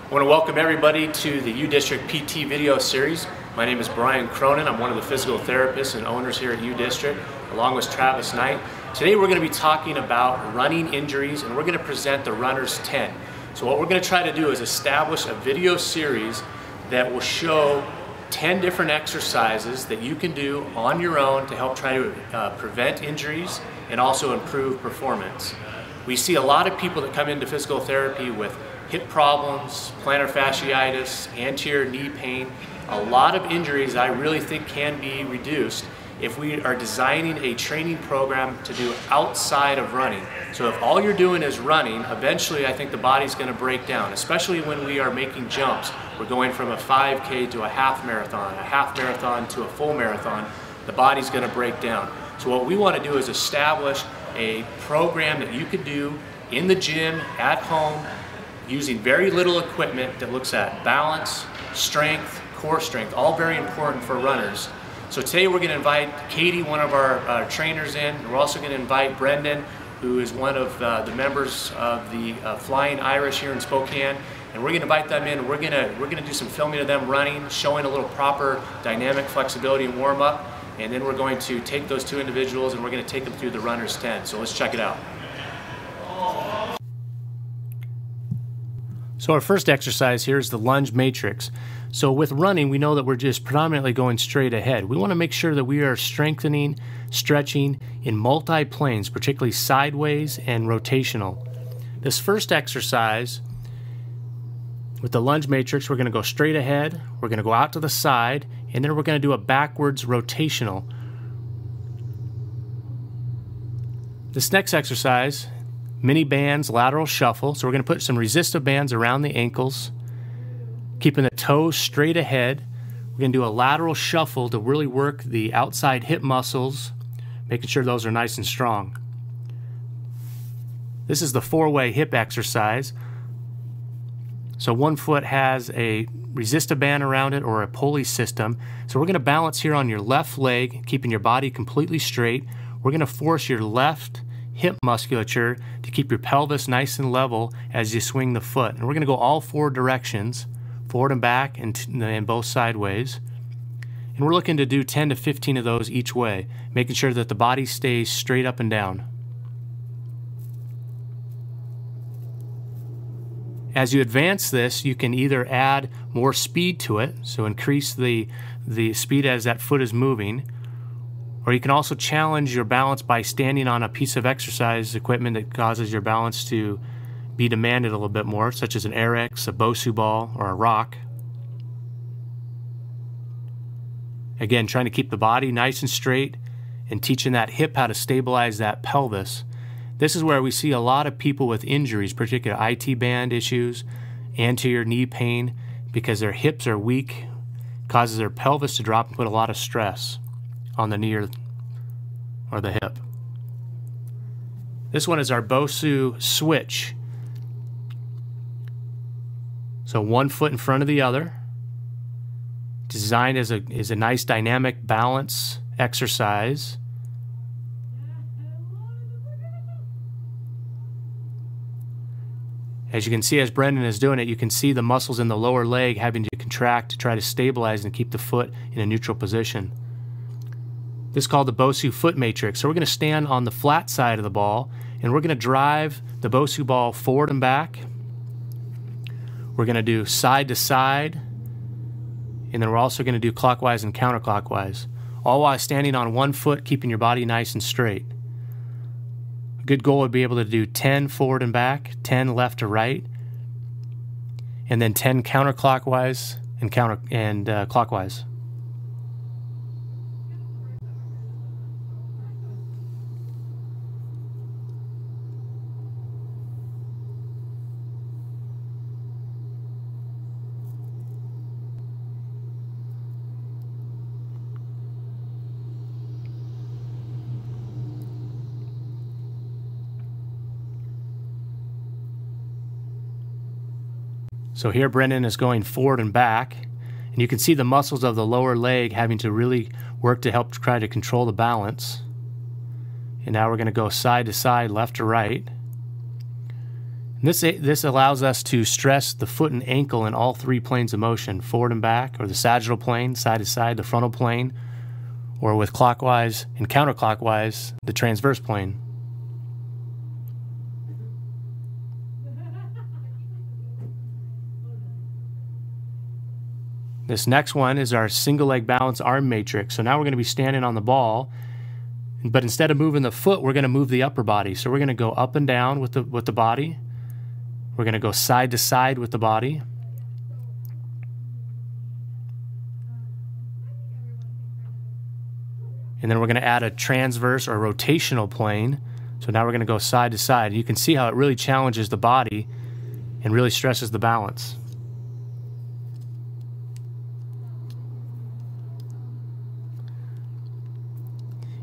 I want to welcome everybody to the U District PT video series. My name is Brian Cronin. I'm one of the physical therapists and owners here at U District, along with Travis Knight. Today we're going to be talking about running injuries, and we're going to present the Runner's 10. So what we're going to try to do is establish a video series that will show 10 different exercises that you can do on your own to help try to prevent injuries and also improve performance. We see a lot of people that come into physical therapy with hip problems, plantar fasciitis, anterior knee pain, a lot of injuries I really think can be reduced if we are designing a training program to do outside of running. So if all you're doing is running, eventually I think the body's going to break down, especially when we are making jumps. We're going from a 5K to a half marathon to a full marathon. The body's going to break down. So what we want to do is establish a program that you could do in the gym, at home, using very little equipment that looks at balance, strength, core strength, all very important for runners. So today we're going to invite Katie, one of our trainers, in. We're also going to invite Brendan, who is one of the members of the Flying Irish here in Spokane. And we're going to invite them in. We're going to do some filming of them running, showing a little proper dynamic flexibility and warm up. And then we're going to take those two individuals and we're going to take them through the Runner's 10. So let's check it out. So our first exercise here is the lunge matrix. So with running, we know that we're just predominantly going straight ahead. We want to make sure that we are strengthening, stretching in multi-planes, particularly sideways and rotational. This first exercise with the lunge matrix, we're going to go straight ahead, we're going to go out to the side, and then we're going to do a backwards rotational. This next exercise, mini bands, lateral shuffle. So we're going to put some resistive bands around the ankles, keeping the toes straight ahead. We're going to do a lateral shuffle to really work the outside hip muscles, making sure those are nice and strong. This is the four-way hip exercise. So one foot has a resistive band around it or a pulley system. So we're going to balance here on your left leg, keeping your body completely straight. We're going to force your left hip musculature to keep your pelvis nice and level as you swing the foot. And we're going to go all four directions, forward and back and both sideways. And we're looking to do 10 to 15 of those each way, making sure that the body stays straight up and down. As you advance this, you can either add more speed to it, so increase the speed as that foot is moving, or you can also challenge your balance by standing on a piece of exercise equipment that causes your balance to be demanded a little bit more, such as an Airex, a Bosu ball, or a rock. Again, trying to keep the body nice and straight and teaching that hip how to stabilize that pelvis. This is where we see a lot of people with injuries, particularly IT band issues, anterior knee pain, because their hips are weak, causes their pelvis to drop and put a lot of stress on the knee or the hip. This one is our Bosu switch. So one foot in front of the other, designed as a nice dynamic balance exercise. As you can see, as Brendan is doing it, you can see the muscles in the lower leg having to contract to try to stabilize and keep the foot in a neutral position. This is called the Bosu foot matrix. So we're going to stand on the flat side of the ball, and we're going to drive the Bosu ball forward and back. We're going to do side to side, and then we're also going to do clockwise and counterclockwise, all while standing on one foot, keeping your body nice and straight. A good goal would be able to do 10 forward and back, 10 left to right, and then 10 counterclockwise and clockwise. So here Brendan is going forward and back, and you can see the muscles of the lower leg having to really work to help try to control the balance. And now we're going to go side to side, left to right. And This allows us to stress the foot and ankle in all three planes of motion, forward and back, or the sagittal plane, side to side, the frontal plane, or with clockwise and counterclockwise, the transverse plane. This next one is our single leg balance arm matrix. So now we're going to be standing on the ball, but instead of moving the foot, we're going to move the upper body. So we're going to go up and down with the body. We're going to go side to side with the body. And then we're going to add a transverse or rotational plane. So now we're going to go side to side. You can see how it really challenges the body and really stresses the balance.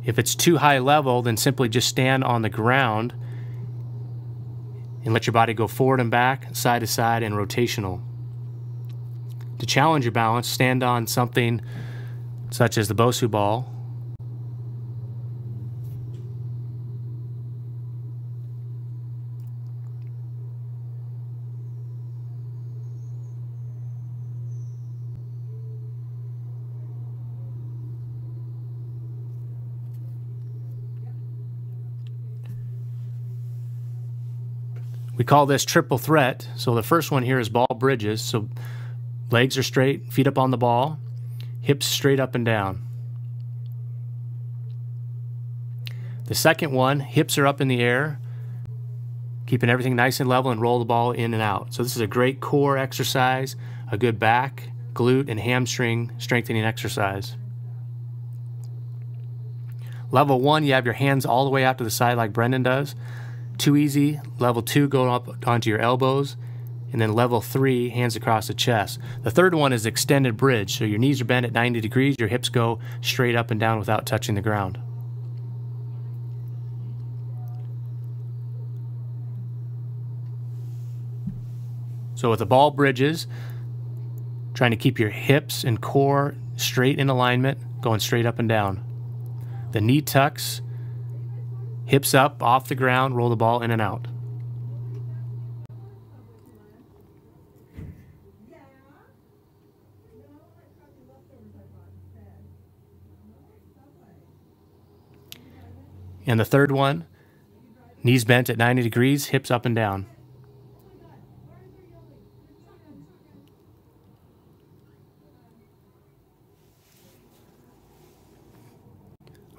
If it's too high level, then simply just stand on the ground and let your body go forward and back, side to side, and rotational. To challenge your balance, stand on something such as the Bosu ball. We call this triple threat. So the first one here is ball bridges. So legs are straight, feet up on the ball, hips straight up and down. The second one, hips are up in the air, keeping everything nice and level, and roll the ball in and out. So this is a great core exercise, a good back, glute, and hamstring strengthening exercise. Level 1, you have your hands all the way out to the side like Brendan does. Too easy. Level 2, go up onto your elbows. And then level 3, hands across the chest. The third one is extended bridge. So your knees are bent at 90 degrees, your hips go straight up and down without touching the ground. So with the ball bridges, trying to keep your hips and core straight in alignment, going straight up and down. The knee tucks, hips up, off the ground, roll the ball in and out. And the third one, knees bent at 90 degrees, hips up and down.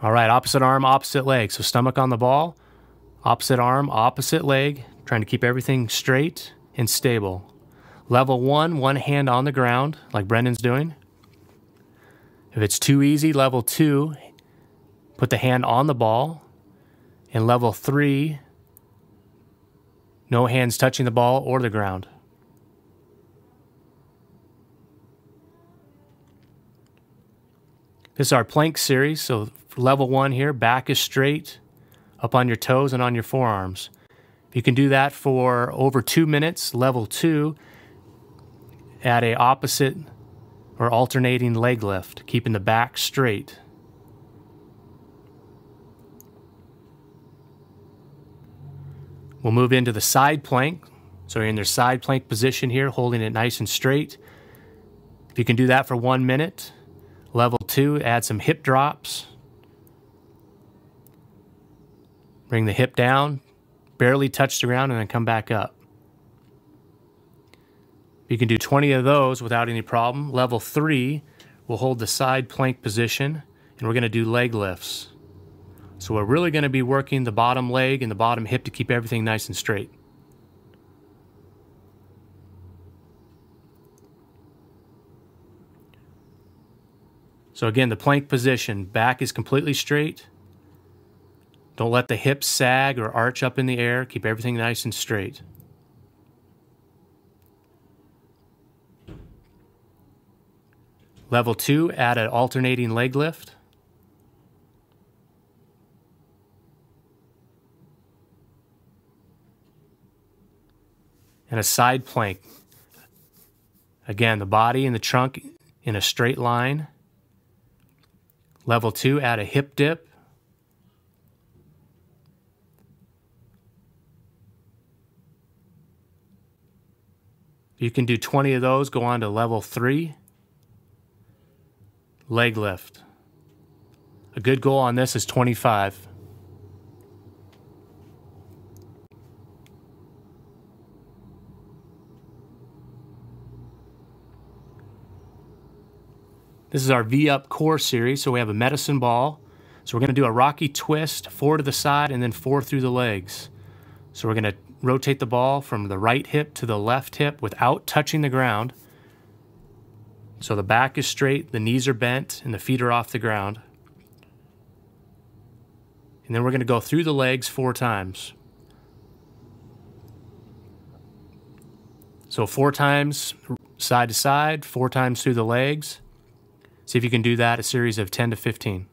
All right, opposite arm, opposite leg. So stomach on the ball, opposite arm, opposite leg, trying to keep everything straight and stable. Level 1, one hand on the ground, like Brendan's doing. If it's too easy, level 2, put the hand on the ball. And level 3, no hands touching the ball or the ground. This is our plank series. So for level 1 here, back is straight, up on your toes and on your forearms. You can do that for over 2 minutes. Level 2, add a opposite or alternating leg lift, keeping the back straight. We'll move into the side plank. So you're in their side plank position here, holding it nice and straight. If you can do that for 1 minute. Level 2, add some hip drops. Bring the hip down, barely touch the ground, and then come back up. You can do 20 of those without any problem. Level 3, we'll hold the side plank position, and we're going to do leg lifts. So we're really going to be working the bottom leg and the bottom hip to keep everything nice and straight. So again, the plank position, back is completely straight. Don't let the hips sag or arch up in the air. Keep everything nice and straight. Level 2, add an alternating leg lift. And a side plank. Again, the body and the trunk in a straight line. Level 2, add a hip dip. You can do 20 of those, go on to level 3, leg lift. A good goal on this is 25. This is our V-Up core series, so we have a medicine ball. So we're going to do a rocky twist, 4 to the side, and then 4 through the legs. So we're going to rotate the ball from the right hip to the left hip without touching the ground. So the back is straight, the knees are bent, and the feet are off the ground. And then we're going to go through the legs 4 times. So 4 times side to side, 4 times through the legs. See if you can do that, a series of 10 to 15.